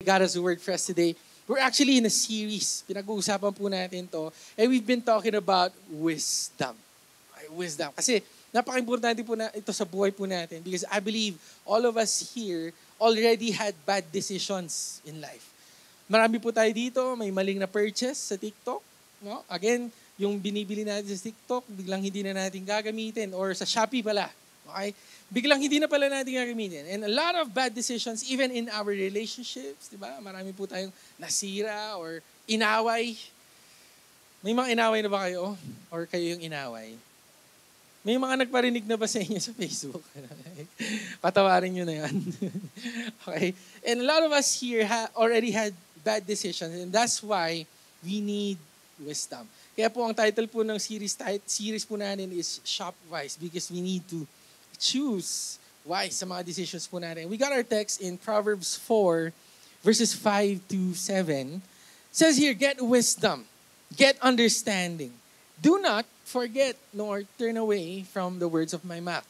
got us a word for us today. We're actually in a series. Pinag-uusapan po natin to. And we've been talking about wisdom. Okay, wisdom. Kasi napaka-importante po na ito sa buhay po natin because I believe all of us here already had bad decisions in life. Marami po tayo dito, may maling na purchase sa TikTok. No? Again, yung binibili natin sa TikTok, biglang hindi na natin gagamitin. Or sa Shopee pala. Okay? Biglang hindi na pala natin gagamitin. And a lot of bad decisions, even in our relationships, di ba? Marami po tayong nasira or inaway. May mga inaway na ba kayo? Or kayo yung inaway? May mga nagparinig na ba sa inyo sa Facebook? Patawarin nyo na yan. Okay? And a lot of us here already had bad decisions. And that's why we need wisdom. Kaya po ang title po ng series po natin is Shop Wise because we need to choose wise sa mga decisions po natin. We got our text in Proverbs 4, verses 5 to 7. It says here, get wisdom, get understanding. Do not forget nor turn away from the words of my mouth.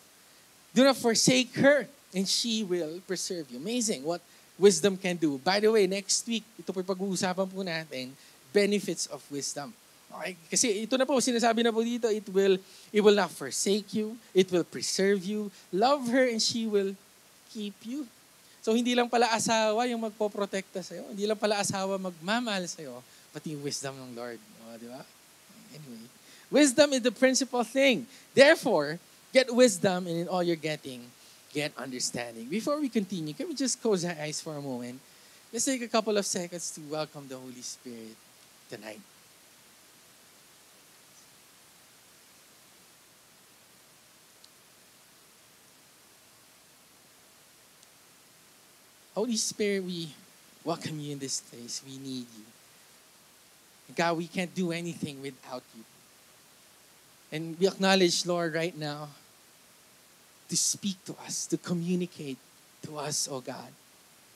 Do not forsake her, and she will preserve you. Amazing what wisdom can do. By the way, next week, ito po pag-uusapan po natin, benefits of wisdom. Okay? Kasi ito na po, sinasabi na po dito, it will not forsake you, it will preserve you, love her and she will keep you. So hindi lang pala asawa yung magpoprotekta sa'yo, hindi lang pala asawa magmamahal sa'yo, pati yung wisdom ng Lord. O, di ba? Anyway, wisdom is the principal thing. Therefore, get wisdom and in all you're getting, get understanding. Before we continue, can we just close our eyes for a moment? Let's take a couple of seconds to welcome the Holy Spirit tonight. Holy Spirit, we welcome you in this place. We need you. God, we can't do anything without you. And we acknowledge, Lord, right now, to speak to us, to communicate to us, oh God.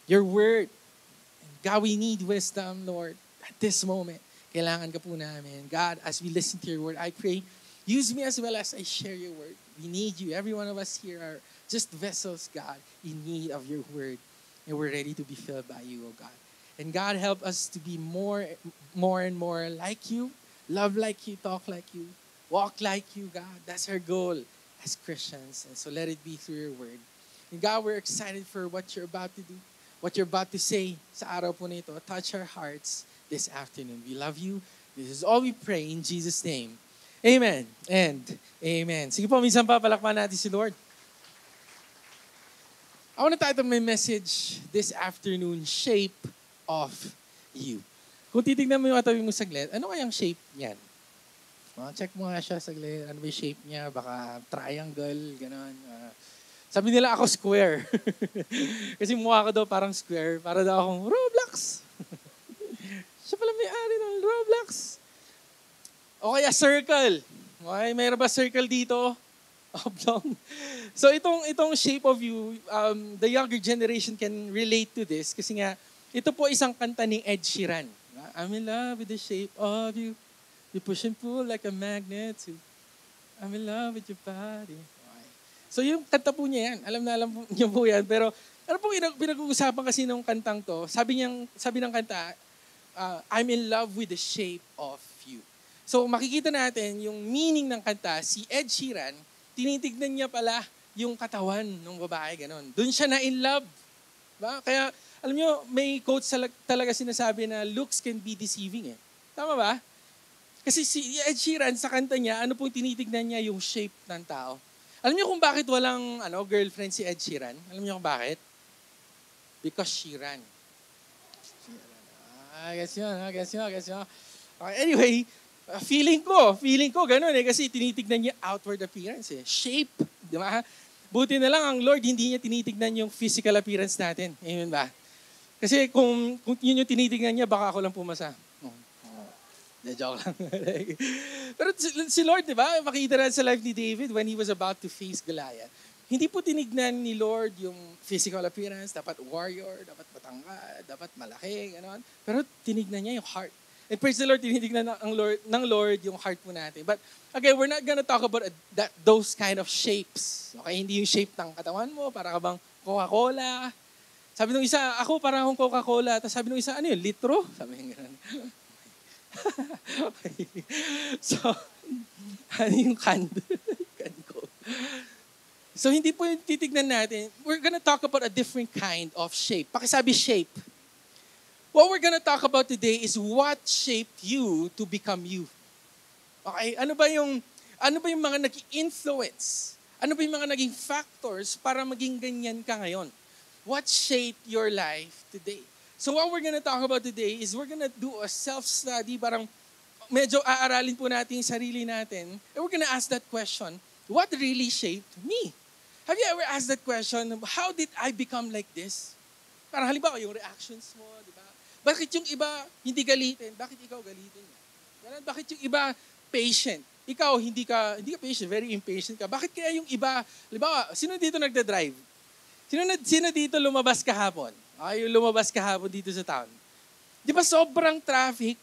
Your word. And God, we need wisdom, Lord, at this moment. Kailangan ka po namin. God, as we listen to your word, I pray, use me as well as I share your word. We need you. Every one of us here are just vessels, God, in need of your word. And we're ready to be filled by you, oh God. And God, help us to be more and more like you, love like you, talk like you, walk like you, God. That's our goal as Christians. And so let it be through your word. And God, we're excited for what you're about to do, what you're about to say sa araw po nito. Touch our hearts this afternoon. We love you. This is all we pray in Jesus' name. Amen and amen. Sige po, minsan pa palakpan natin si Lord. I want to title my message this afternoon, Shape of You. Kung titignan mo yung katabi mo saglit, ano kayang shape niyan? Check mo nga siya saglit. Ano ba yung shape niya? Baka triangle, gano'n. Sabi nila ako square. Kasi mukha ko daw parang square. Para daw akong Roblox. Siya pala may-ari ng Roblox. O kaya circle. Okay, mayroon ba circle dito? Oblong. So itong shape of you, the younger generation can relate to this kasi nga, ito po isang kanta ni Ed Sheeran. I'm in love with the shape of you. You push and pull like a magnet. I'm in love with your body. Okay. So yung kanta po niya yan, alam niyo po yan. Pero ano pong pinag-uusapan kasi nung kantang to, sabi ng kanta, I'm in love with the shape of you. So makikita natin yung meaning ng kanta, si Ed Sheeran, tinitignan niya pala yung katawan ng babae, gano'n. Doon siya na in love. Ba? Kaya, alam niyo, may quote talaga sinasabi na looks can be deceiving eh. Tama ba? Kasi si Ed Sheeran, sa kanta niya, ano pong tinitignan niya yung shape ng tao. Alam niyo kung bakit walang girlfriend si Ed Sheeran? Alam niyo kung bakit? Because she ran. Guess yun. Okay, anyway, feeling ko gano'n eh kasi tinitignan niya outward appearance eh. Shape, di ba? Buti na lang ang Lord hindi niya tinitignan yung physical appearance natin. Amen ba? Kasi kung yun yung tinitignan niya, baka ako lang pumasa. Joke lang. Pero si Lord, di ba? Makita na sa life ni David when he was about to face Goliath. Hindi po tinignan ni Lord yung physical appearance, dapat warrior, dapat matangkad, dapat malaki, gano'n. Pero tinignan niya yung heart. And praise the Lord, tinitignan ng Lord yung heart po natin. But again, we're not gonna talk about those kind of shapes. Okay, hindi yung shape ng katawan mo, para ka bang Coca-Cola. Sabi nung isa, ako parang akong Coca-Cola. Tapos sabi nung isa, ano yun, litro? Sabi niya gano'n. So, ano yung can ko? So, hindi po yung titignan natin. We're gonna talk about a different kind of shape. Pakisabi shape. What we're gonna talk about today is what shaped you to become you. Okay? Ano ba yung mga nag-influence? Ano ba yung mga naging factors para maging ganyan ka ngayon? What shaped your life today? So what we're gonna talk about today is we're gonna do a self-study, parang medyo aaralin po natin yung sarili natin, and we're gonna ask that question, what really shaped me? Have you ever asked that question, how did I become like this? Parang halimbawa, yung reactions mo, di ba? Bakit yung iba hindi galitin? Bakit ikaw galitin niya? Ganun, bakit yung iba patient? Ikaw hindi ka patient, very impatient ka. Bakit kaya yung iba, halimbawa, sino dito nagda-drive? Sino dito lumabas kahapon? Yung lumabas kahapon dito sa town. Di ba sobrang traffic?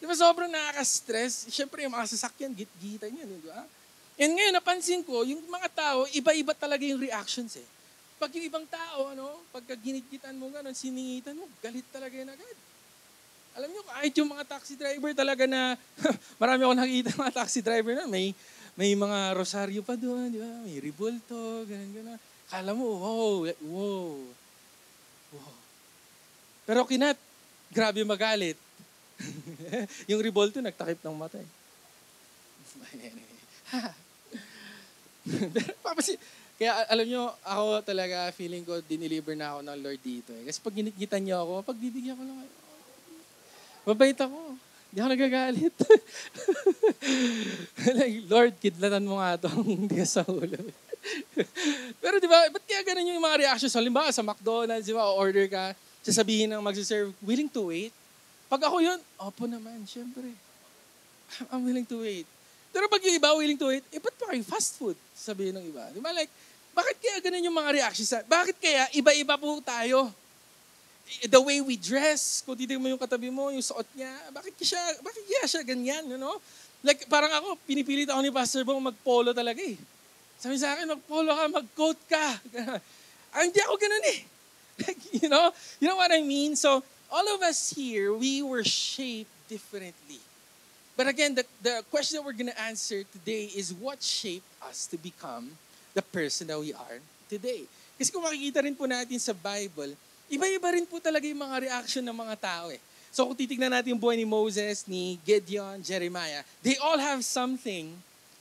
Di ba sobrang nakaka-stress? Siyempre yung mga sasakyan, git-gitan yun, di ba? And ngayon, napansin ko, yung mga tao, iba-iba talaga yung reactions eh. Pag yung ibang tao, pagka ginit-gitan mo gano'n, siningitan mo, galit talaga yun agad. Alam nyo, kahit yung mga taxi driver talaga na, marami ako nakikita mga taxi driver na, may mga rosaryo pa doon, di ba? May ribulto, gano'n. Kala mo, wow. Pero grabe magalit. Yung ribulto, nagtakip ng mata eh. Kaya alam nyo, ako talaga, feeling ko, diniliver na ako ng Lord dito eh. Kasi pag ginitgitan niyo ako, pagbibigyan ko lang, mabait ako. Hindi ako nagagalit. Like, Lord, kidlatan mo nga ito. Hindi ka sa ulo. Pero di ba, ba't kaya ganun yung mga reactions? Halimbawa, sa McDonald's, di ba, order ka, sasabihin ng magsiserve, willing to wait? Pag ako yun, opo naman, syempre. I'm willing to wait. Pero pag yung iba willing to wait, ba't pa kayo fast food? Sabihin ng iba. Di ba, like, bakit kaya ganun yung mga reactions? Bakit kaya iba-iba po tayo? The way we dress, kung titignan mo yung katabi mo, yung suot niya, bakit kaya siya ganyan, you know? Like, parang ako, pinipilit ako ni Pastor Bong mag-polo talaga eh. Sabi sa akin, mag-polo ka, mag-coat ka. Hindi ako ganun eh. Like, you know what I mean? So, all of us here, we were shaped differently. But again, the question that we're going to answer today is what shaped us to become the person that we are today. Kasi kung makikita rin po natin sa Bible, iba-iba rin po talaga yung mga reaction ng mga tao eh. So kung titignan natin yung buhay ni Moses, ni Gideon, Jeremiah, they all have something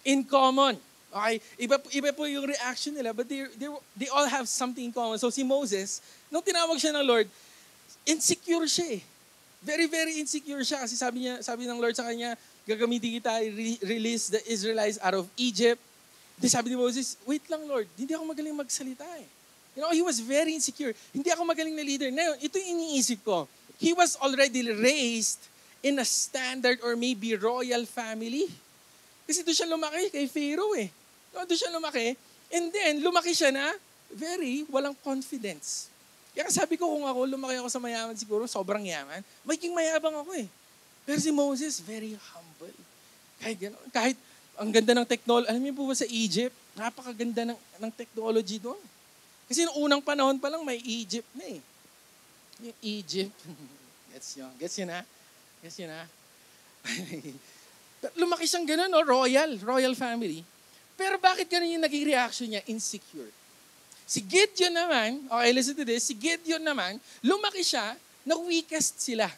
in common. Okay? Iba po yung reaction nila, but they all have something in common. So si Moses, nung tinawag siya ng Lord, insecure siya eh. Very, very insecure siya kasi sabi ng Lord sa kanya, gagamitin kita, release the Israelites out of Egypt. Then sabi ni Moses, wait lang Lord, hindi ako magaling magsalita eh. You know, he was very insecure. Hindi ako magaling na leader. Ngayon, ito yung iniisip ko. He was already raised in a standard or maybe royal family. Kasi doon siya lumaki kay Pharaoh eh. Doon siya lumaki. And then, lumaki siya na very walang confidence. Kaya sabi ko kung ako, lumaki ako sa mayaman siguro, sobrang yaman, magiging mayabang ako eh. Pero si Moses, very humble. Kahit ang ganda ng technology, alam niyo po ba sa Egypt, napakaganda ng technology doon. Kasi noong unang panahon pa lang, may Egypt na eh. Yung Egypt. Gets yun na? Lumaki siyang gano'n, no? Royal family. Pero bakit gano'n yung naging reaction niya? Insecure. Si Gideon naman, okay, listen to this, si Gideon naman, lumaki siya, na weakest sila.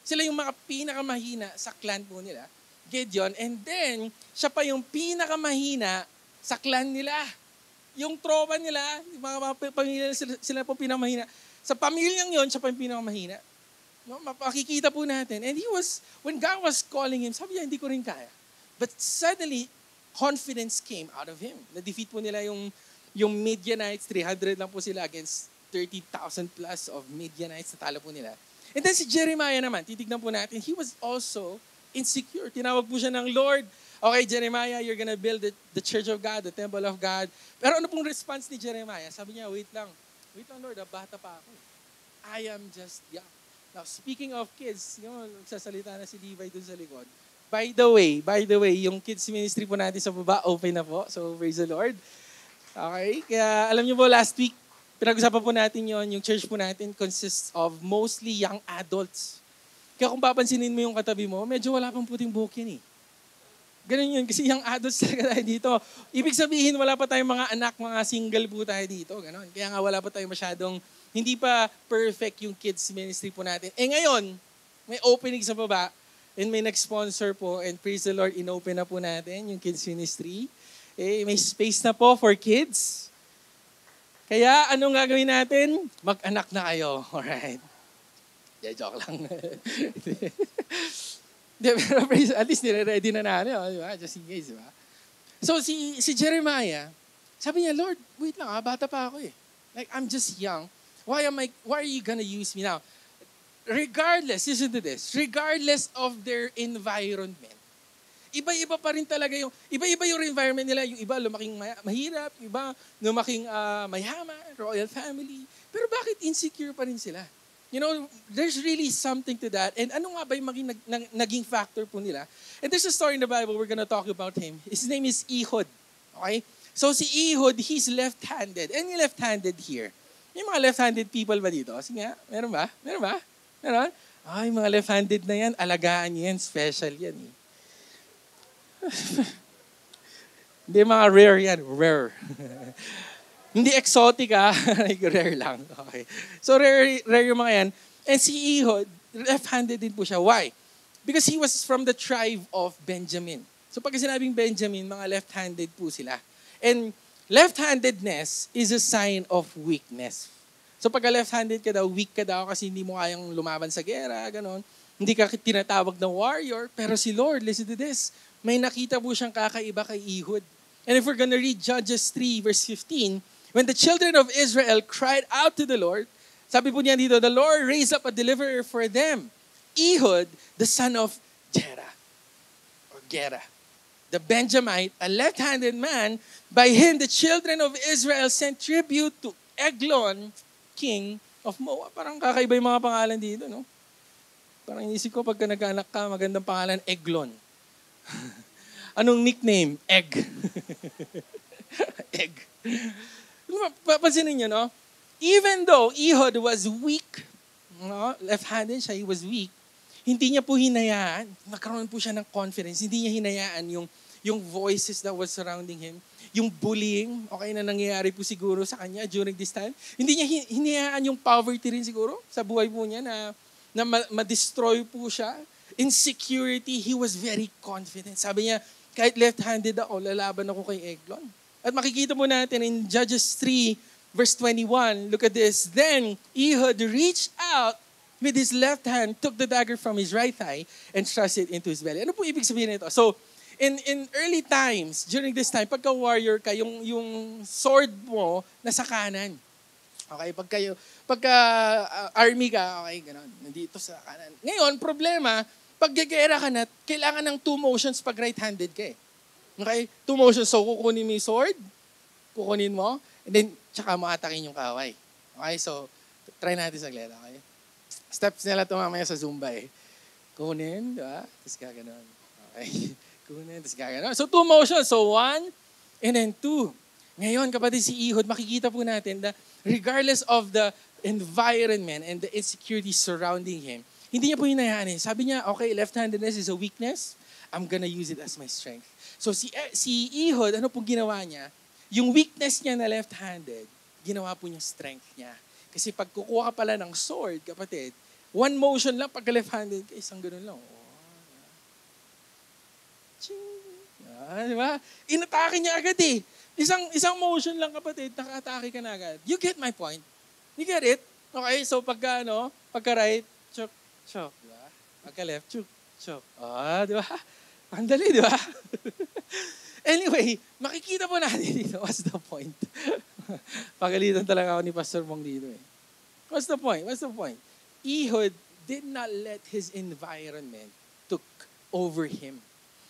Sila yung mga pinakamahina sa clan po nila, Gideon, and then, siya pa yung pinakamahina sa clan nila. Yung tropa nila, yung mga pamilya sila po pinakamahina. Sa pamilyang yon, siya pa yung pinakamahina. No, mapakikita po natin. And when God was calling him, sabi niya, hindi ko rin kaya. But suddenly, confidence came out of him. Na-defeat po nila yung Midianites, 300 lang po sila against 30,000 plus of Midianites, natalo po nila. And then si Jeremiah naman, titignan po natin, he was also insecure. Tinawag po siya ng Lord, okay, Jeremiah, you're gonna build the church of God, the temple of God. Pero ano pong response ni Jeremiah? Sabi niya, wait lang Lord, bata pa ako. I am just young. Now, speaking of kids, nagsasalita na si Levi dun sa likod. By the way, yung kids ministry po natin sa baba, open na po. So, praise the Lord. Okay, kaya alam niyo po, last week, pinag-usapan po natin yon, yung church po natin consists of mostly young adults. Kaya kung papansinin mo yung katabi mo, medyo wala pang puting buhok yan eh. Ganun yun, kasi young adults talaga tayo dito. Ibig sabihin, wala pa tayong mga anak, mga single po tayo dito. Ganun. Kaya nga wala pa tayong masyadong, hindi pa perfect yung kids ministry po natin. Ngayon, may opening sa baba, and may nag-sponsor po, and praise the Lord, inopen na po natin yung kids ministry. May space na po for kids. Kaya, anong gagawin natin? Mag-anak na kayo. Alright. Yeah, joke lang. Pero at least nire-ready na natin, di ba? Just in case, di ba? So si Jeremiah, sabi niya, Lord, wait lang, bata pa ako eh. Like, I'm just young. Why are you gonna use me now? Regardless, listen to this, regardless of their environment, iba-iba pa rin talaga iba-iba yung environment nila. Yung iba lumaking mahirap, yung iba lumaking mayaman, royal family. Pero bakit insecure pa rin sila? You know, there's really something to that. And ano nga ba yung naging factor po nila? And there's a story in the Bible, we're gonna talk about him. His name is Ehud. Okay? So si Ehud, he's left-handed. Any left-handed here? May mga left-handed people ba dito? Sige nga, meron ba? Meron ba? Meron? Ay, mga left-handed na yan, alagaan yan, special yan. Hindi, mga rare yan. Rare. Hindi exotic like rare lang. Okay. So rare yung mga yan. And si Ehud, left-handed din po siya. Why? Because he was from the tribe of Benjamin. So pag sinabing Benjamin, mga left-handed po sila. And left-handedness is a sign of weakness. So pag left-handed ka daw, weak ka daw kasi hindi mo kayang lumaban sa gera, ganon. Hindi ka tinatawag na warrior. Pero si Lord, listen to this, may nakita po siyang kakaiba kay Ehud. And if we're gonna read Judges 3 verse 15, when the children of Israel cried out to the Lord, sabi po niya dito, the Lord raised up a deliverer for them, Ehud, the son of Gera, the Benjamite, a left-handed man. By him, the children of Israel sent tribute to Eglon, king of Moab. Parang kakaiba yung mga pangalan dito, no? Parang inisip ko, pagka nagkaanak ka, magandang pangalan, Eglon. Anong nickname? Egg. Egg. Papansinin niyo, no? Even though Ehud was weak, no? Left-handed siya, he was weak, hindi niya po hinayaan, nagkaroon po siya ng confidence, hindi niya hinayaan yung voices that was surrounding him, yung bullying, okay, na nangyayari po siguro sa kanya during this time. Hindi niya hinayaan yung poverty rin siguro sa buhay po niya na ma-destroy po siya. Insecurity, he was very confident. Sabi niya, kahit left-handed ako, lalaban ako kay Eglon. At makikita mo natin in Judges 3, verse 21, look at this. Then Ehud reached out with his left hand, took the dagger from his right thigh, and thrust it into his belly. Ano po ibig sabihin nito? So, in early times, during this time, pagka warrior ka, yung sword mo nasa kanan. Okay, pagka army ka, okay, gano'n, nandito sa kanan. Ngayon, problema, pag gagera ka na, kailangan ng 2 motions pag right-handed ka eh. Okay? 2 motions. So, kukunin mo yung sword, kukunin mo, and then, tsaka mo atakin yung kaway. Okay? So, try natin saglit. Okay? Steps nila ito mamaya sa Zumba eh. Kunin, di ba? Tapos gaganon. Okay? Kunin, tapos gaganon. So, 2 motions. So, 1, and then 2. Ngayon, kapatid, si Ehud, makikita po natin na regardless of the environment and the insecurity surrounding him, hindi niya po hinayaan eh. Sabi niya, okay, left-handedness is a weakness. I'm gonna use it as my strength. So si Ehud, ano pong ginawa niya? Yung weakness niya na left-handed, ginawa po niya strength niya. Kasi pag kukuha ka pala ng sword, kapatid, 1 motion lang pag left-handed, isang ganun lang. Di ba? Inatake niya agad eh. Isang motion lang, kapatid, naka-atake ka na agad. You get my point? You get it? Okay, so pagka right, chok, chok, di ba? Pagka left, chok, chok. Di ba? Ang dali, di ba? Anyway, makikita po natin dito. What's the point? Pagalitan talaga ako ni Pastor Mong dito eh. What's the point? Ehud did not let his environment took over him.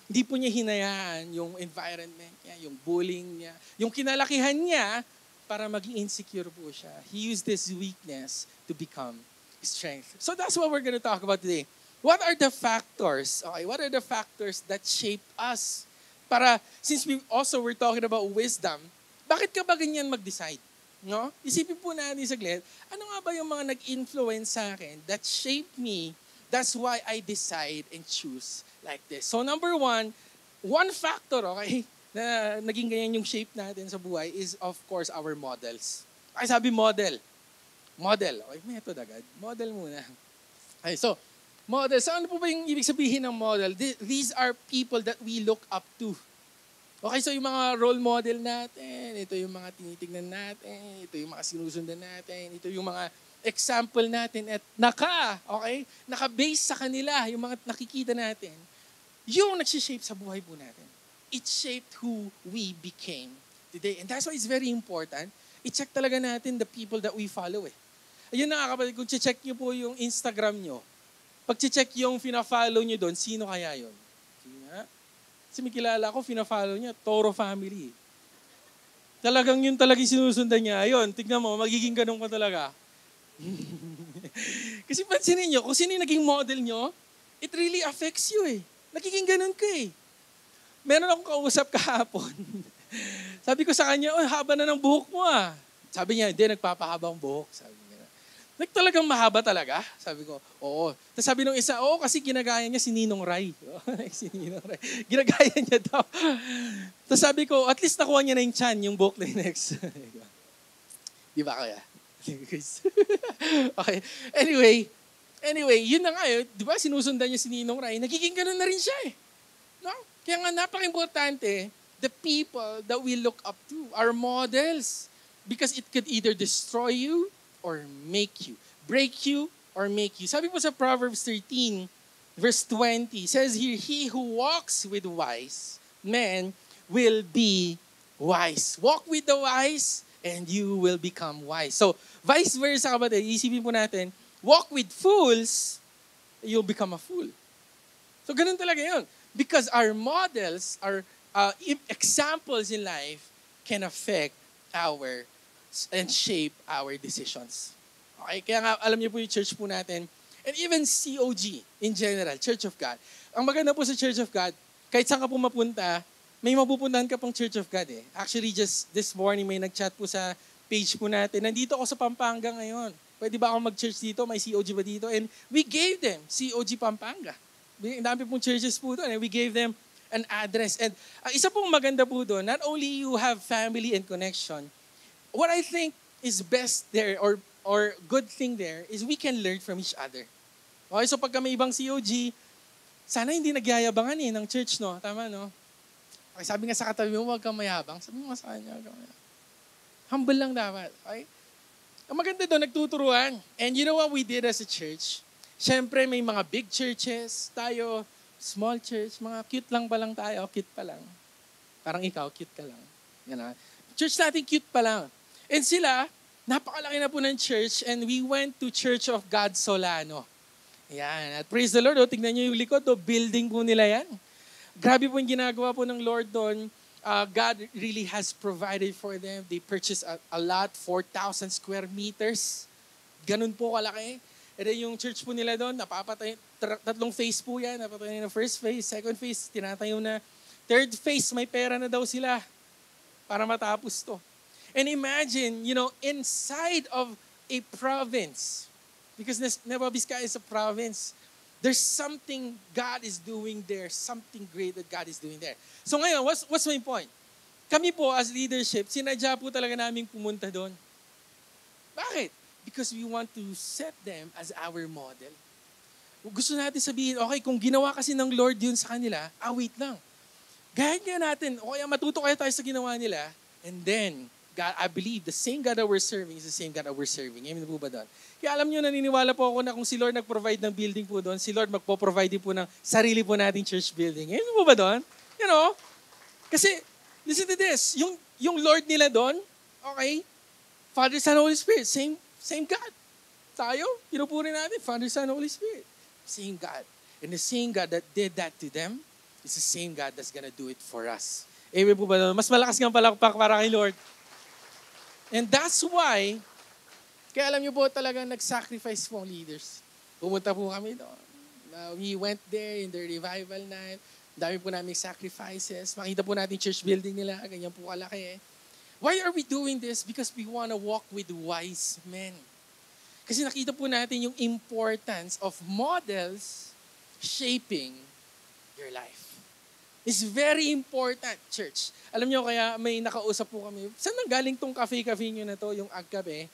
Hindi po niya hinayaan yung environment niya, yung bullying niya, yung kinalakihan niya para maging insecure po siya. He used this weakness to become strength. So that's what we're going to talk about today. What are the factors? Okay, what are the factors that shape us? Para, since we're talking about wisdom, bakit ka ba ganyan mag-decide? No? Isipin po natin saglit, ano nga ba yung mga nag-influence sa akin that shaped me? That's why I decide and choose like this. So number one factor, okay, na naging ganyan yung shape natin sa buhay is of course our models. Ay sabi model. Model. Okay, method agad. Model muna. Okay, so model. So ano po ba yung ibig sabihin ng model? These are people that we look up to. Okay, so yung mga role model natin, ito yung mga tinitingnan natin, ito yung mga sinusundan natin, ito yung mga example natin at naka-base sa kanila, yung mga nakikita natin, yung nagsishape sa buhay po natin. It shaped who we became today. And that's why it's very important. I-check talaga natin the people that we follow eh. Ayun na nga kapatid, kung check nyo po yung Instagram nyo, pag check yung fina-follow nyo doon, sino kaya yun? Sige nga. Kasi may kilala ko, fina-follow niya, Toro family. Talagang yun talagang sinusundan niya. Ayun, tignan mo, magiging ganun ka talaga. Kasi pansinin nyo, kung sino yung naging model nyo, it really affects you eh. Nagiging ganun ka eh. Meron akong kausap kahapon. Sabi ko sa kanya, haba na ng buhok mo ah. Sabi niya, hindi, nagpapahaba ang buhok. Sabi niya, talagang mahaba talaga? Sabi ko, oo. Tapos sabi nung isa, kasi ginagaya niya si Ninong Ray. Si Ninong Ray. Ginagaya niya daw. Tapos sabi ko, at least nakuha niya na yung chan, yung buhok next. Di ba kaya? Okay. Anyway, yun na nga yun. Di ba, sinusundan niya si Ninong Ray. Nagiging ganun na rin siya eh. No? Kaya nga napaka-importante, the people that we look up to, our models. Because it could either destroy you or make you. Break you or make you. Sabi po sa Proverbs 13, verse 20, says here, he who walks with wise men will be wise. Walk with the wise and you will become wise. So, vice versa kapatid, isipin po natin, walk with fools, you'll become a fool. So, ganun talaga yun. Because our models, our examples in life can affect our and shape our decisions. Okay? Kaya nga, alam niyo po yung church po natin, and even COG in general, Church of God. Ang maganda po sa Church of God, kahit saan ka po mapunta, may mapupuntahan ka pong Church of God eh. Actually, just this morning, may nag-chat po sa page po natin. Nandito ako sa Pampanga ngayon. Pwede ba ako mag-church dito? May COG ba dito? And we gave them COG Pampanga. Ang dami pong churches po doon. And we gave them an address. And isa pong maganda po doon, not only you have family and connection, what I think is best there or good thing there is we can learn from each other. Okay, so pagka may ibang COG, sana hindi nagyayabangan ng church, no? Tama, no? Okay, sabi nga sa katabi mo, huwag kang mayabang. Sabi mo sa kanya, huwag kang mayabang. Humble lang dapat. Okay? Ang maganda doon, nagtuturuan. And you know what we did as a church? Siyempre, may mga big churches, tayo, small church, mga cute lang pa lang tayo, cute pa lang. Parang ikaw, cute ka lang. Yan, church natin, cute pa lang. And sila, napakalaki na po ng church and we went to Church of God Solano. Ayan. At praise the Lord, tignan nyo yung likod, building po nila yan. Grabe po yung ginagawa po ng Lord doon. God really has provided for them. They purchased a lot, 4,000 square meters. Ganun po kalaki. And then yung church po nila doon, napapatay, 3 phase po yan. Napapatay na first phase, second phase, tinatayo na. Third phase, may pera na daw sila para matapos to. And imagine, inside of a province, because Nueva Vizcaya is a province, there's something God is doing there, something great that God is doing there. So ngayon, what's my point? Kami po as leadership, sinadya po talaga namin pumunta doon. Bakit? Because we want to set them as our model. Gusto natin sabihin, okay, kung ginawa kasi ng Lord yun sa kanila, wait lang. Gayaan nga natin, o kaya matuto kaya tayo sa ginawa nila, and then, God, I believe the same God that we're serving is the same God that we're serving. Amen po ba doon? Kaya alam nyo, naniniwala po ako na kung si Lord nag-provide ng building po doon, si Lord magpo-provide din po ng sarili po nating church building. Amen po ba doon? Kasi, listen to this, yung Lord nila doon, okay, Father, Son, Holy Spirit, same God. Tayo, pinupuri natin, Father, Son, Holy Spirit. Same God. And the same God that did that to them is the same God that's gonna do it for us. Amen po ba doon? Mas malakas ng palakpak para kay Lord. And that's why, kaya alam niyo po talagang nag-sacrifice po ang leaders. Pumunta po kami doon. We went there in the revival night. Dami po namin sacrifices. Makita po natin church building nila. Ganyan po kalaki eh. Why are we doing this? Because we want to walk with wise men. Kasi nakita po natin yung importance of models shaping your life. It's very important, church. Alam nyo, kaya may nakausap po kami. Saan nanggaling tong cafe-cafe nyo na to, yung Agkape?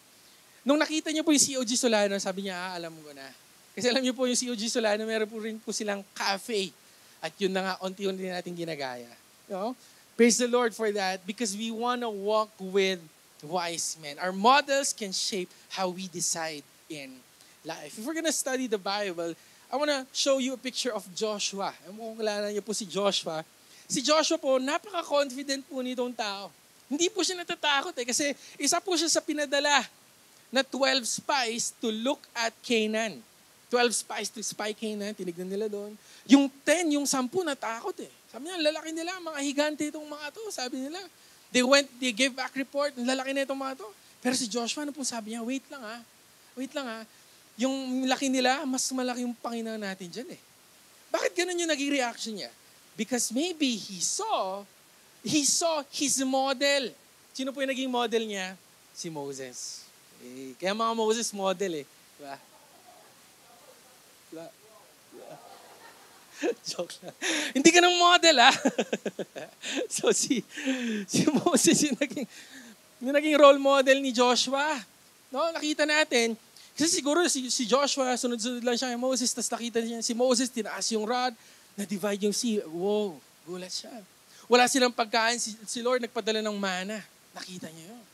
Nung nakita niyo po yung COG Solano, sabi niya, alam ko na. Kasi alam niyo po yung COG Solano, meron po rin po silang cafe. At yun na nga, unti-unti natin ginagaya. No? Praise the Lord for that because we want to walk with wise men. Our models can shape how we decide in life. If we're gonna study the Bible, I want to show you a picture of Joshua. Kung kilala niyo po si Joshua. Si Joshua po, napaka-confident po nitong tao. Hindi po siya natatakot kasi isa po siya sa pinadala na 12 spies to look at Canaan. 12 spies to spy Canaan, tinignan nila doon. Yung 10, yung 10 natakot Sabi niya, lalaki nila, mga higante itong mga to. Sabi nila, they gave back report, lalaki na itong mga to. Pero si Joshua, ano po sabi niya, wait lang ha. Yung laki nila, mas malaki yung Panginoon natin dyan Bakit ganun yung naging reaction niya? Because maybe he saw his model. Sino po yung naging model niya? Si Moses. Kaya mga Moses model Diba? Joke lang. Hindi ka ng model So si Moses yung naging role model ni Joshua. No, nakita natin. Kasi siguro si Joshua, sunod-sunod lang siya kay Moses, tapos nakita niya si Moses, tinaas yung rod, na-divide yung sea. Wow, gulat siya. Wala silang pagkain, si Lord nagpadala ng mana. Nakita niya yun.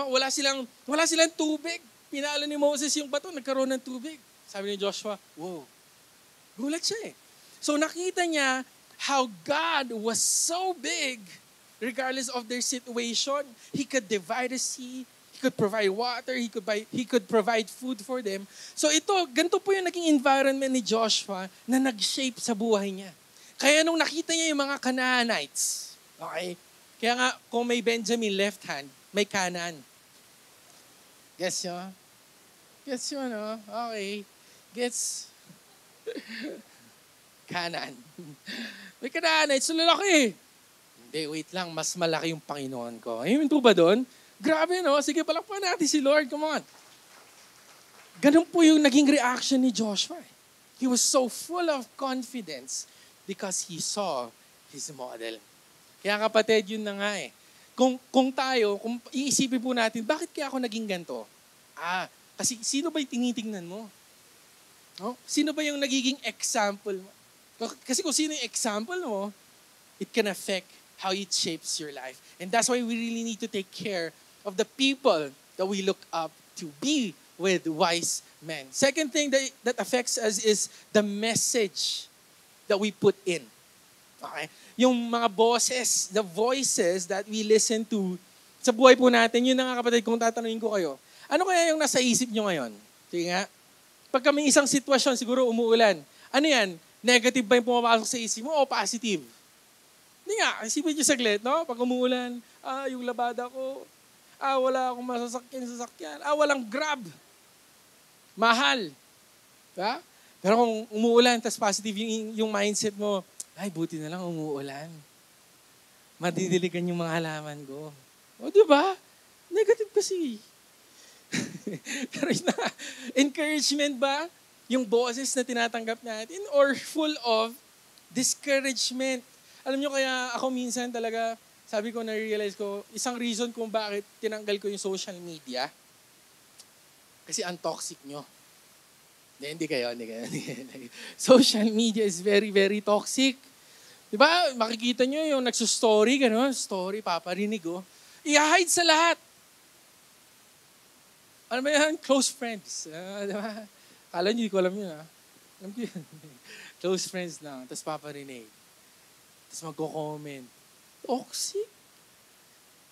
Wala silang tubig. Pinalo ni Moses yung bato, nagkaroon ng tubig. Sabi ni Joshua, wow. Gulat siya So nakita niya how God was so big, regardless of their situation. He could divide the sea, He could provide water, He could provide food for them. So ganito po yung naging environment ni Joshua na nag-shape sa buhay niya. Kaya nung nakita niya yung mga Canaanites, okay? Kaya nga, kung may Benjamin left hand, may Canaan. Gets nyo? Okay. Gets? Canaan. May Canaanites, so lalaki. Hindi, wait lang, mas malaki yung Panginoon ko. Ayun po ba doon? Grabe, no? Sige, palakpan natin si Lord. Come on. Ganun po yung naging reaction ni Joshua. He was so full of confidence because he saw his model. Kaya kapatid, yun na nga Kung iisipin po natin, bakit kaya ako naging ganito? Kasi sino ba yung tinitingnan mo? No? Sino ba yung nagiging example mo? Kasi kung sino yung example mo, it can affect how it shapes your life. And that's why we really need to take care of the people that we look up to be with wise men. Second thing that affects us is the message that we put in. Okay? Yung mga boses, the voices that we listen to sa buhay po natin, yun na nga kapatid, kung tatanungin ko kayo, ano kaya yung nasa isip nyo ngayon? Sige nga. Pagka may isang sitwasyon, siguro umuulan, ano yan? Negative ba yung pumapasok sa isip mo o positive? Hindi nga, isipin nyo saglit, no? Pag umuulan, yung labada ko, wala akong sasakyan, walang Grab. Mahal. Diba? Pero kung umuulan, tas positive yung mindset mo, buti na lang umuulan. Madidiligan yung mga halaman ko. O, diba? Negative kasi. Pero encouragement ba? Yung boses na tinatanggap natin or full of discouragement? Alam nyo kaya ako minsan talaga, sabi ko, na-realize ko, isang reason kung bakit tinanggal ko yung social media, kasi ang toxic nyo. Hindi kayo. Social media is very, very toxic. Diba? Makikita nyo yung nagsustory, gano'n, story, paparinig, i-hide sa lahat. Ano ba yan? Close friends. Diba? Kala nyo, hindi ko alam yun, Alam ko yun. Close friends lang. Tapos paparinig. Tapos magko-comment. Toxic?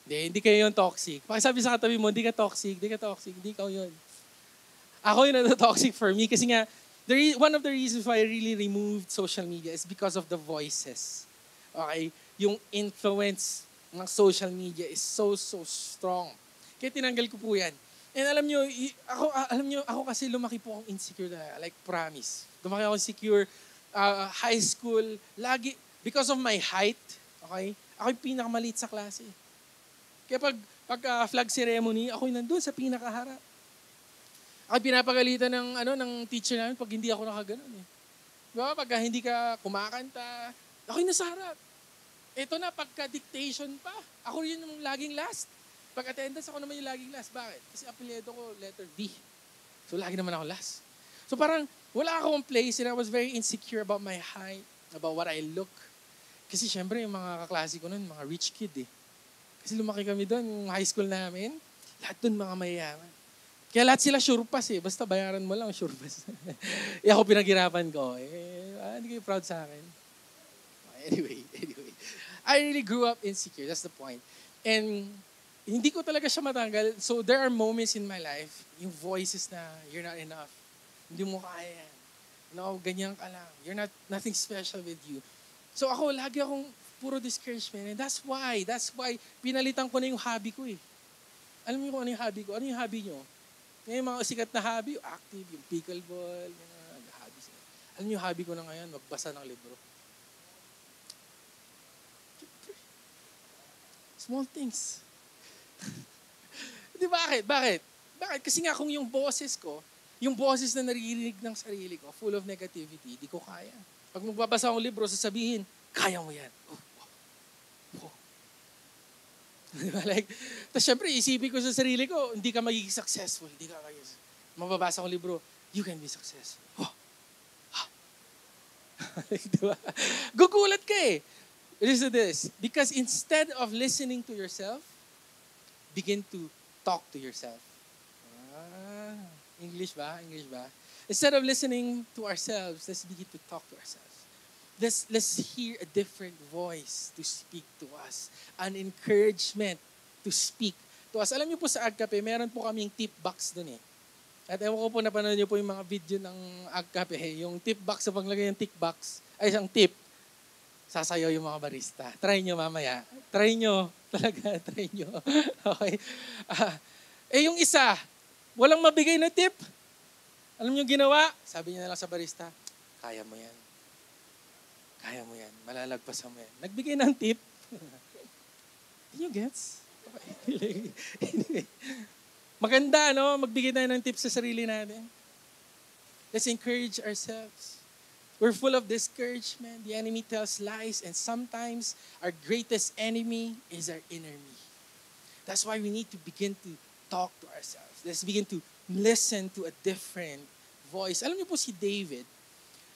Hindi kayo yung toxic. Pakisabi sa katabi mo, hindi ka toxic, hindi ka yun. Ako yun na toxic for me kasi nga, one of the reasons why I really removed social media is because of the voices. Okay? Yung influence ng social media is so strong. Kaya tinanggal ko po yan. And alam nyo, ako kasi lumaki po akong insecure na, like promise. Lumaki ako insecure, high school, lagi, because of my height, okay? Ako yung pinakamaliit sa klase. Kaya pag flag ceremony, ako'y nandun sa pinakaharap. Ako'y pinapagalitan ng teacher namin pag hindi ako nakaganon eh. Diba? Pag hindi ka kumakanta, ako'y nasa harap. Ito na, pagka-dictation pa, ako rin yung laging last. Pag-attendance, ako naman yung laging last. Bakit? Kasi apelyido ko, letter V. So, lagi naman ako last. So, parang wala akong place and I was very insecure about my height, about what I look. Kasi syempre, yung mga kaklase ko nun, mga rich kid eh. Kasi lumaki kami doon, yung high school namin, lahat doon mga mayayaman. Kaya lahat sila sure pass eh. Basta bayaran mo lang, sure pass. Eh ako pinaghirapan ko. Hindi kayo proud sa akin. Anyway. I really grew up insecure. That's the point. And hindi ko talaga siya matanggal. So there are moments in my life, yung voices na you're not enough. Hindi mo kaya yan. No, ganyan ka lang. Nothing special with you. So ako, lagi akong puro discouragement. And that's why pinalitan ko na yung hobby ko eh. Alam niyo kung ano yung hobby ko? Ano yung hobby niyo? Yung mga sikat na hobby, active, yung pickleball, yung hobby. Alam niyo yung hobby ko na ngayon? Magbasa ng libro. Small things. Di bakit? Bakit? Kasi nga kung yung boses na naririnig ng sarili ko, full of negativity, di ko kaya. Pag magbabasa akong libro, sasabihin, kaya mo yan. Oh. Like, tapos syempre, isipin ko sa sarili ko, hindi ka magiging successful. Hindi ka magiging mababasa akong libro, you can be successful. Oh. Diba? Gugulat ka eh. Listen to this. Because instead of listening to yourself, begin to talk to yourself. English ba? Instead of listening to ourselves, let's begin to talk to ourselves. Let's hear a different voice to speak to us. An encouragement to speak to us. Alam niyo po sa Agkape, meron po kaming tip box dun eh. At ewan ko po napanood niyo po yung mga video ng Agkape. Yung tip box, sa paglagay ng tip box, ay isang tip. Sasayaw yung mga barista. Try nyo mamaya. Try nyo. Talaga, try nyo. Okay. Yung isa, walang mabigay na tip. Alam nyo ginawa? Sabi niya na lang sa barista, kaya mo yan. Kaya mo yan. Malalagpasan mo yan. Nagbigay ng tip. Did you gets? Okay. Anyway. Maganda, no? Magbigay tayo ng tips sa sarili natin. Let's encourage ourselves. We're full of discouragement. The enemy tells lies, and sometimes our greatest enemy is our inner me. That's why we need to begin to talk to ourselves. Let's begin to listen to a different voice. Alam niyo po si David,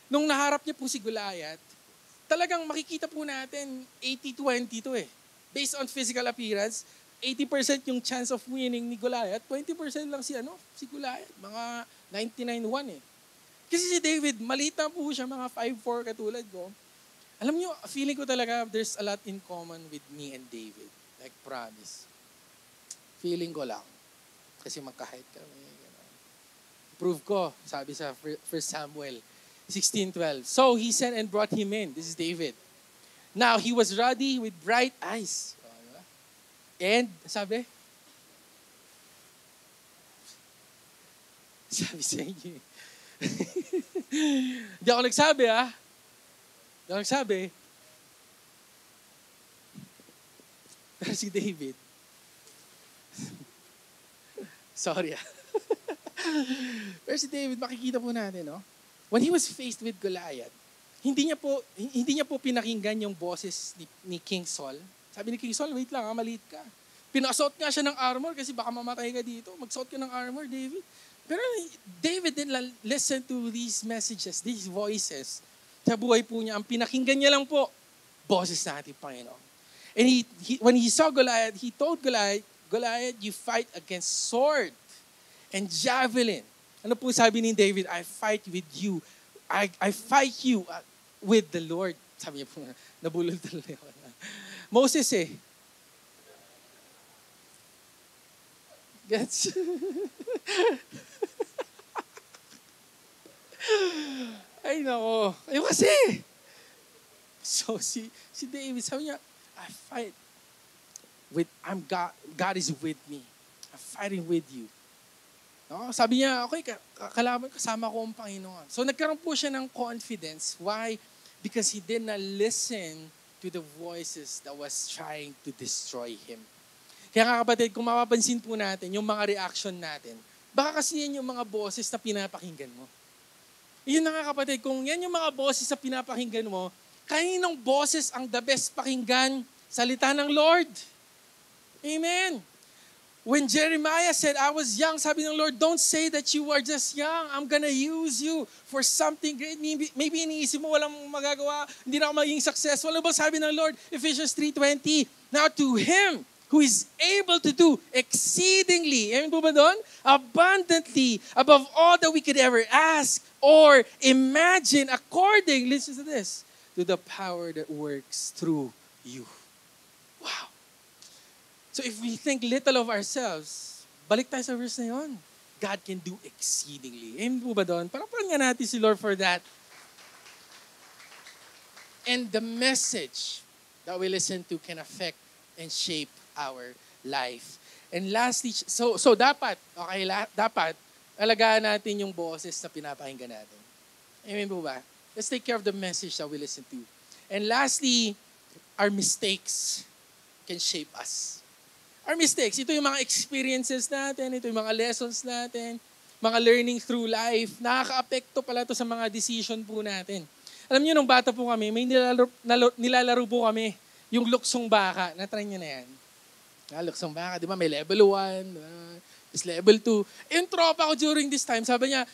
nung naharap niya po si Goliath, talagang makikita po natin 80-20 to eh. Based on physical appearance, 80% yung chance of winning ni Goliath, 20% lang si Goliath. Mga 99-1 eh. Kasi si David, malita po siya, mga 5'4" katulad ko. Alam niyo, feeling ko talaga there's a lot in common with me and David. Like, promise. Feeling ko lang. Kasi magka-height kami. Prove ko, sabi sa 1 Samuel 16:12. So he sent and brought him in. This is David. Now, he was ruddy with bright eyes. And, sabi sa inyo Hindi ako nagsabi, ha? Hindi ako nagsabi. Pero si David, sorry, Pero si David, makikita po natin, no? When he was faced with Goliath, hindi niya po pinakinggan yung boses ni King Saul. Sabi ni King Saul, wait lang, maliit ka. Pinasuot nga siya ng armor kasi baka mamatay ka dito. Magsuot ka ng armor, David. Pero David didn't listen to these messages, these voices. Sa buhay po niya, ang pinakinggan niya lang po, boses natin, Panginoon. And when he saw Goliath, he told Goliath, you fight against sword and javelin. Ano po sabi ni David? I fight with you. I fight you with the Lord. Sabi niya po, nabulol talaga ako. Moses Gets? Ay, nako. Ayun kasi. So, si David, sabi niya, I fight with, God is with me. I'm fighting with you. No? Sabi niya, okay, kalaban, kasama ko ang Panginoon. So, nagkaroon po siya ng confidence. Why? Because he did not listen to the voices that was trying to destroy him. Kaya nga kapatid, kung mapapansin po natin yung mga reaction natin, baka kasi yan yung mga boses na pinapakinggan mo. Yun na nga kapatid, kung yan yung mga boses na pinapakinggan mo, kaninong boses ang the best pakinggan? Salita ng Lord. Amen. When Jeremiah said, I was young, sabi ng Lord, don't say that you are just young. I'm gonna use you for something great. Maybe iniisip mo, walang magagawa, hindi na ako magiging successful. Ano ba sabi ng Lord? Ephesians 3:20, now to Him who is able to do exceedingly, amen po ba doon? Abundantly, above all that we could ever ask or imagine, according, listen to this, to the power that works through you. Wow. So if we think little of ourselves, balik tayo sa verse na yun. God can do exceedingly. Amen po ba doon? Parang nga natin si Lord for that. And the message that we listen to can affect and shape our life. And lastly, so dapat, dapat, alagaan natin yung boses na pinapakinggan natin. Amen po ba? Let's take care of the message that we listen to. And lastly, our mistakes can shape us. Our mistakes, ito yung mga experiences natin, ito yung mga lessons natin, mga learning through life. Nakaka-apekto pala ito sa mga decision po natin. Alam niyo, nung bata po kami, may nilalaro po kami, yung luksong baka. Na-try niyo na yan. Luksong baka, di ba? May level 1, is level 2. Yung tropa ko during this time, sabi niya,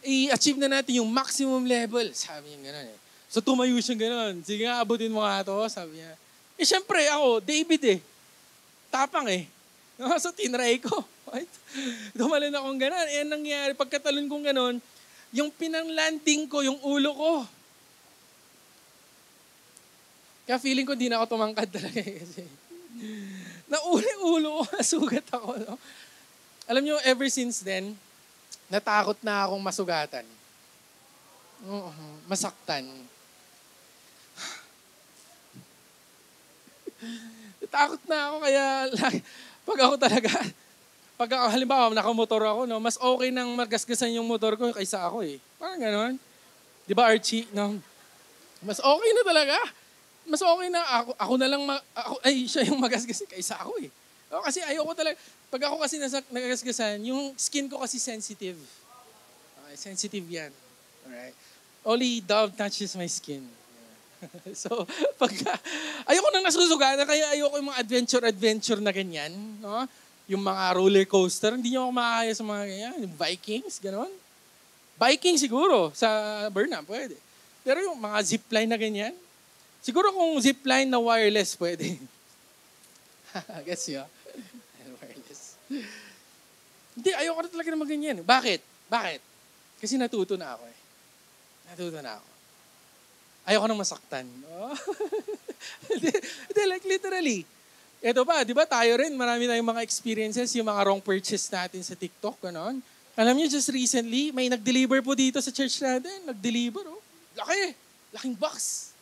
i-achieve na natin yung maximum level. Sabi niya gano'n eh. So tumayo siya gano'n. Sige nga, abutin mo nga ito. Sabi niya. Siyempre ako, David eh. Tapang eh. So, tinry ko. Right? Dumalun akong gano'n. Nangyari, pagkatalon kong gano'n, yung pinang-landing ko, yung ulo ko. Kaya feeling ko, di na ako tumangkad talaga kasi. Ulo ko, nasugat ako. No? Alam nyo, ever since then, natakot na akong masugatan. Masaktan. Takot na ako kaya pag ako halimbawa nakamotor ako, no, mas okay nang magasgasan yung motor ko kaysa ako eh. Parang gano'n. Di ba Archie? No? Mas okay na talaga. Mas okay na ako na lang siya yung magasgasan kaysa ako eh. Kasi ayoko talaga. Pag ako kasi nagasgasan, yung skin ko kasi sensitive. Okay, sensitive yan. Alright. Only Dove touches my skin. So, ayoko nang nasusugatan, kaya ayoko yung mga adventure na ganyan. No? Yung mga roller coaster, hindi nyo ako makakaya sa mga ganyan. Yung Vikings, gano'n. Biking siguro, sa Burnham, pwede. Pero yung mga zipline na ganyan, siguro kung zipline na wireless, pwede. Gets nyo? Wireless. Hindi, ayoko na talaga na ganyan. Bakit? Kasi natuto na ako eh. Ayoko nang masaktan. Oh. Hindi, like literally. Ito pa, di ba tayo rin, marami tayong mga experiences, yung mga wrong purchase natin sa TikTok, gano'n. Alam niyo, just recently, may nag-deliver po dito sa church natin. Nag-deliver, oh. Laking box.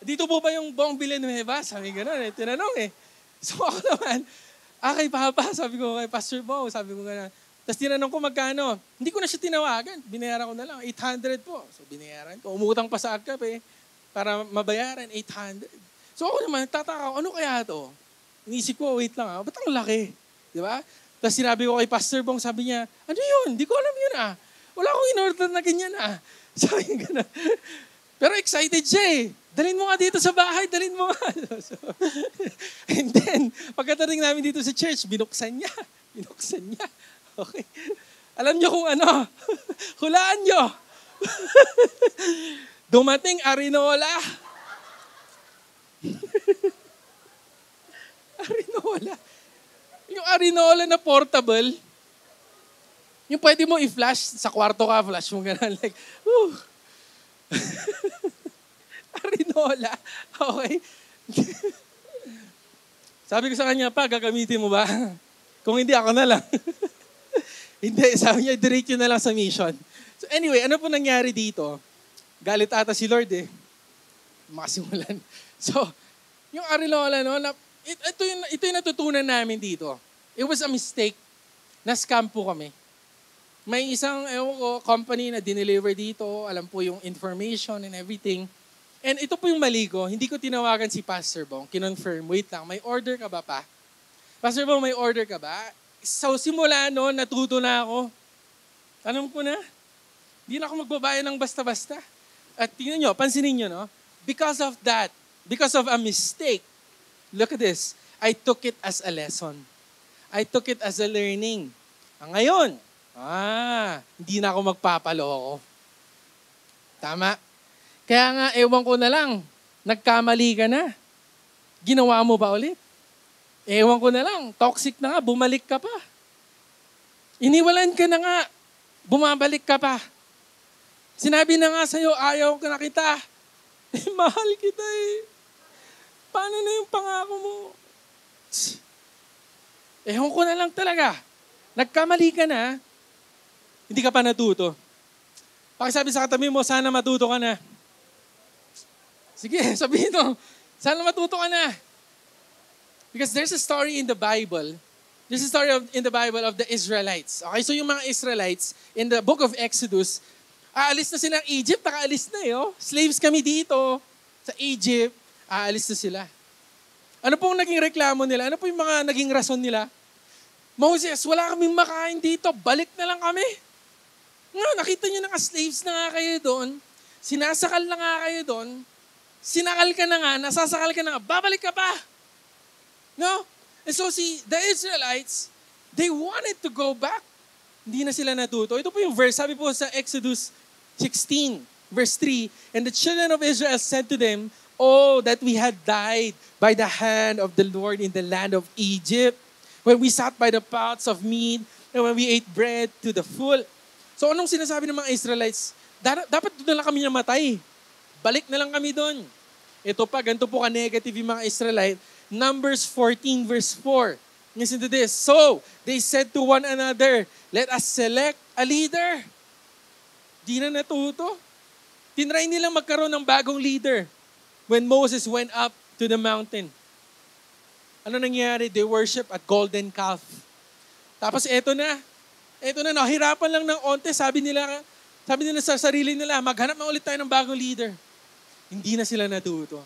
Dito po ba yung Bong Villanueva? Sabi gano'n eh, tinanong eh. So ako naman, kay Papa, sabi ko kay Pastor Bo, sabi ko gano'n. Tapos tinanong ko magkano. Hindi ko na siya tinawagan. Binayaran ko na lang. 800 po. So binayaran ko. Umutang pa sa Agkap eh. Para mabayaran, 800. So ako naman, nagtataka ano kaya ito? Inisip ko, wait lang ba't ang laki? Di ba? Tapos sinabi ko kay Pastor Bong, sabi niya, ano yun? Hindi ko alam yun Wala akong in-order na ganyan Sabi niya gano'n. Pero excited siya eh. Dalhin mo nga dito sa bahay, dalhin mo nga. So, and then, pagkataring namin dito sa church, binuksan niya. Okay. Alam niyo kung ano? Hulaan niyo. Dumating Arinola. Arinola. Yung Arinola na portable, yung pwede mo i-flash, sa kwarto ka, flash mo gano'n. Like, Arinola. Okay. Sabi ko sa kanya, gagamitin mo ba? Kung hindi, ako na lang. Hindi, sabi niya, direct yun na lang sa mission. So anyway, ano po nangyari dito? Galit ata si Lord eh. Makasimulan. So, yung Arinola, ito yung natutunan namin dito. It was a mistake. Na-scam po kami. May isang company na dineliver dito. Alam po yung information and everything. And ito po yung mali ko, hindi ko tinawagan si Pastor Bong, kinonfirm, wait lang, may order ka ba pa? Pastor Bong, may order ka ba? So simula noon, natuto na ako. Alam ko na, hindi na ako magbabayad ng basta-basta. At tingnan nyo, pansinin nyo, no? Because of that, because of a mistake, look at this, I took it as a lesson. I took it as a learning. Ngayon, hindi na ako magpapaloko. Tama? Kaya nga, ewan ko na lang, nagkamali ka na. Ginawa mo ba ulit? Ewan ko na lang, toxic na nga, bumalik ka pa. Iniwalan ka na nga, bumabalik ka pa. Sinabi na nga sa'yo, ayaw ka na kita. Mahal kita eh. Paano na yung pangako mo? Ewan ko na lang talaga. Nagkamali ka na, hindi ka pa natuto. Pakisabi sa katabi mo, sana matuto ka na. Sige, sabihin mo, sana matuto ka na. Because there's a story in the Bible. There's a story in the Bible of the Israelites. Okay, so yung mga Israelites, in the book of Exodus, aalis na sila ng Egypt, nakaalis na eh. Oh. Slaves kami dito sa Egypt, aalis na sila. Ano pong naging reklamo nila? Ano po yung mga naging rason nila? Moses, wala kaming makain dito, balik na lang kami. Nga, nakita nyo na slaves na nga kayo doon, sinasakal na nga kayo doon, sinakal ka na nga, nasasakal ka na nga, babalik ka pa. No? And so the Israelites, they wanted to go back. Hindi na sila natuto. Ito po yung verse, sabi po sa Exodus 16, verse 3, and the children of Israel said to them, oh, that we had died by the hand of the Lord in the land of Egypt, when we sat by the pots of meat, and when we ate bread to the full. So anong sinasabi ng mga Israelites? Dapat doon na lang kami namatay. Balik na lang kami doon. Ito pa, ganito po ka-negative yung mga Israelite. Numbers 14 verse 4. Listen to this. So, they said to one another, let us select a leader. Di na natuto. Tinry nilang magkaroon ng bagong leader when Moses went up to the mountain. Ano nangyari? They worship a golden calf. Tapos eto na, nahirapan lang ng onte, sabi nila sa sarili nila, maghanap na ulit tayo ng bagong leader. Hindi na sila natuto.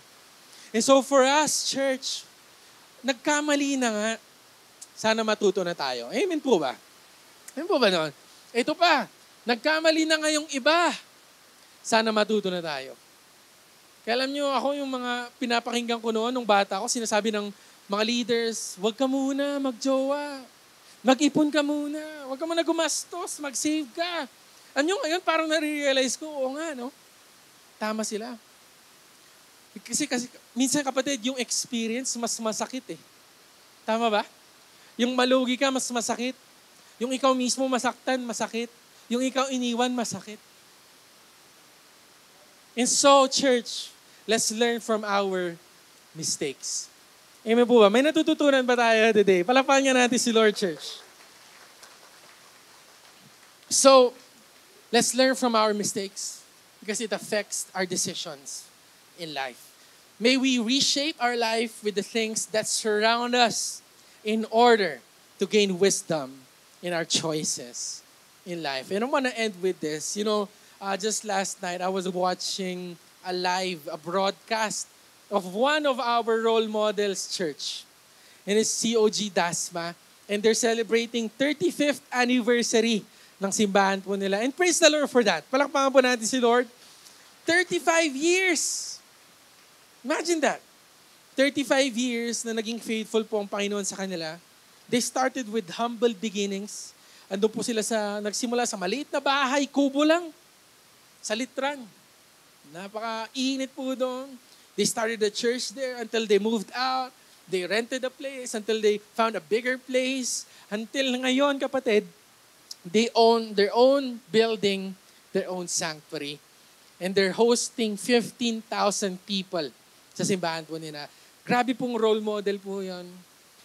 And so for us, church, nagkamali na nga, sana matuto na tayo. Amen po ba? Amen po ba noon? Ito pa, nagkamali na nga yung iba, sana matuto na tayo. Kaya alam nyo, ako yung mga pinapakinggan ko noon, nung bata ko, sinasabi ng mga leaders, huwag ka muna magjowa. Mag-ipon ka muna. Huwag ka muna gumastos. Mag-save ka. Ano ngayon, parang nare-realize ko, oo nga, no? Tama sila. Kasi minsan kapatid, yung experience mas masakit eh. Tama ba? Yung malugi ka, mas masakit. Yung ikaw mismo masaktan, masakit. Yung ikaw iniwan, masakit. And so, church, let's learn from our mistakes. Amen po ba? May natututunan ba tayo today? Palapakan nga natin si Lord, church. So, let's learn from our mistakes because it affects our decisions in life. May we reshape our life with the things that surround us in order to gain wisdom in our choices in life. And I want to end with this. You know, just last night, I was watching a broadcast of one of our role models church. And it's COG Dasma. And they're celebrating 35th anniversary ng simbahan po nila. And praise the Lord for that. Palakpakan po natin si Lord. 35 years. Imagine that. 35 years na naging faithful po ang Panginoon sa kanila. They started with humble beginnings. Andun po sila nagsimula sa maliit na bahay, kubo lang, sa Litran. Napaka-init po doon. They started the church there until they moved out. They rented a place until they found a bigger place. Until ngayon, kapatid, they own their own building, their own sanctuary. And they're hosting 15,000 people sa simbahan po nila. Grabe pong role model po yon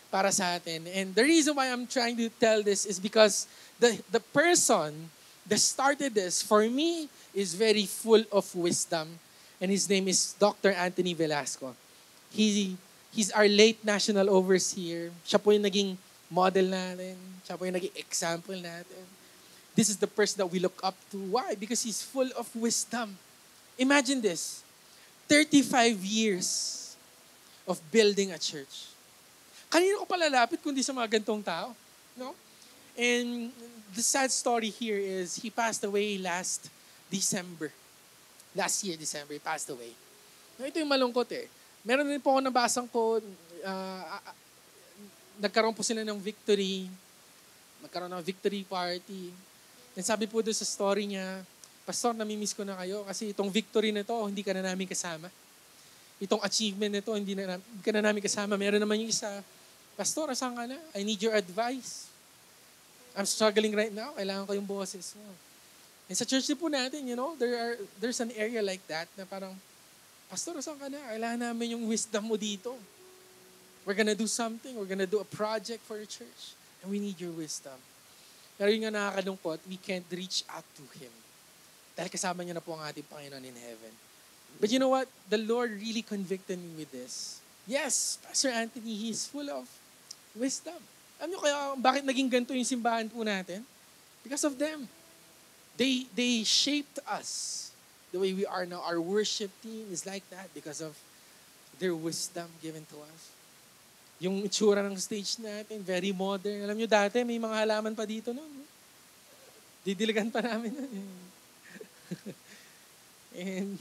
para sa atin. And the reason why I'm trying to tell this is because the person that started this, for me, is very full of wisdom. And his name is Dr. Anthony Velasco. He's our late national overseer. Siya po yung naging model natin. Siya po yung naging example natin. This is the person that we look up to. Why? Because he's full of wisdom. Imagine this. 35 years of building a church. Kanino ko palalapit kundi sa mga gantong tao? No? And the sad story here is he passed away last December. Last year, December, he passed away. No, ito yung malungkot eh. Meron din po ako nabasang quote, nagkaroon po sila ng victory, magkaroon ng victory party. And sabi po doon sa story niya, Pastor, namimiss ko na kayo kasi itong victory na to, hindi ka na namin kasama. Itong achievement na to, hindi ka na namin kasama. Meron naman yung isa, Pastor, asan ka na? I need your advice. I'm struggling right now. Kailangan ko yung boses mo. And sa church din po natin, there's an area like that na parang, Pastor, asan ka na? Kailangan namin yung wisdom mo dito. We're gonna do something. We're gonna do a project for the church. And we need your wisdom. Pero yung nga nakakalungkot, we can't reach out to Him. Dahil kasama niya na po ang ating Panginoon in heaven. But you know what? The Lord really convicted me with this. Yes, Pastor Anthony, he's full of wisdom. Alam niyo kaya bakit naging ganito yung simbahan po natin? Because of them. They shaped us the way we are now. Our worship team is like that because of their wisdom given to us. Yung itsura ng stage natin, very modern. Alam niyo dati, may mga halaman pa dito noon. Didiligan pa namin noon. And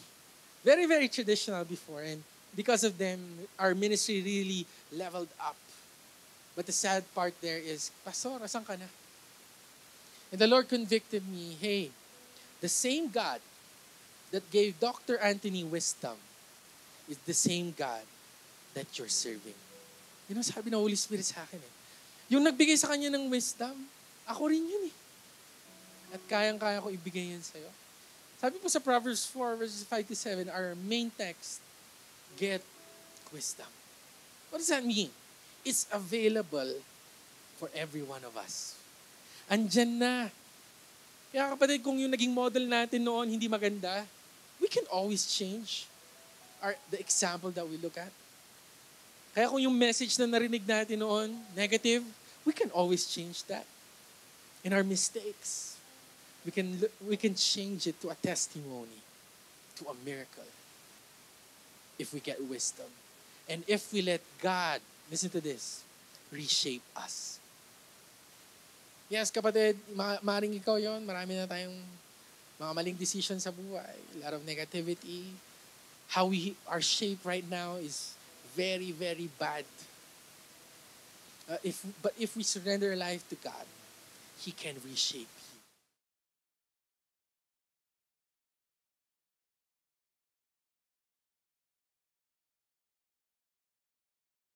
very, very traditional before. And because of them, our ministry really leveled up. But the sad part there is, Pastor, asan ka na? And the Lord convicted me, hey, the same God that gave Dr. Anthony wisdom is the same God that you're serving. You know, sabi ng Holy Spirit sa akin eh. Yung nagbigay sa kanya ng wisdom, ako rin yun eh. At kayang-kaya ko ibigay yun sa'yo. Sabi po sa Proverbs 4, verses 5-7, our main text, get wisdom. What does that mean? It's available for every one of us. Andyan na. Kaya kapatid, kung yung naging model natin noon hindi maganda, we can always change the example that we look at. Kaya kung yung message na narinig natin noon, negative, we can always change that. In our mistakes, we can change it to a testimony, to a miracle, if we get wisdom. And if we let God, listen to this, reshape us. Yes, kapatid, maaaring ikaw yon. Marami na tayong mga maling decisions sa buhay. A lot of negativity. How we are shaped right now is very, very bad. But if we surrender our life to God, He can reshape you.